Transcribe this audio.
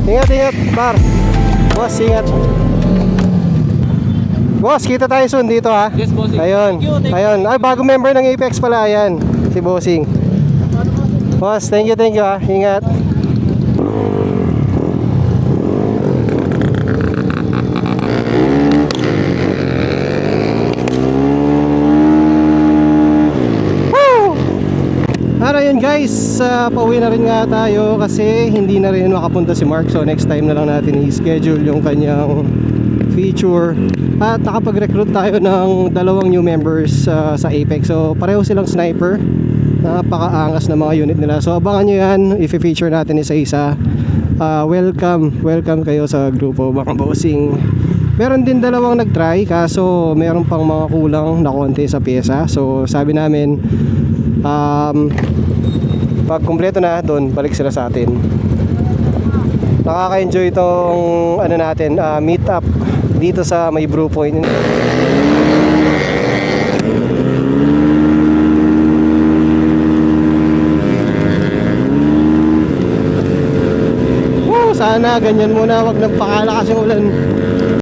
Ingat, ingat, par. Boss, ingat. Boss, kita tayo soon dito ha. Yes, bossing. Ayun, Thank you. ayun. Ay, bagong member ng Apex pala, ayan. Si Bossing. Boss, thank you ha. Ingat. Ano yun guys, pauwi na rin nga tayo kasi hindi na rin makapunta si Mark. So next time na lang natin i-schedule yung kanyang feature. At nakapag-recruit tayo ng dalawang new members sa Apex. So pareho silang sniper. Napakaangas na mga unit nila. So abangan nyo yan, i-feature natin isa-isa. Welcome kayo sa grupo mga bossing. Meron din dalawang nag-try kaso meron pang mga kulang na konti sa pyesa. So sabi namin pag kumpleto na doon, balik sila sa atin. Nakaka-enjoy itong ano natin, meet up dito sa may Brew Point. Sana ganyan muna, wag nang pakalakas yung ulan.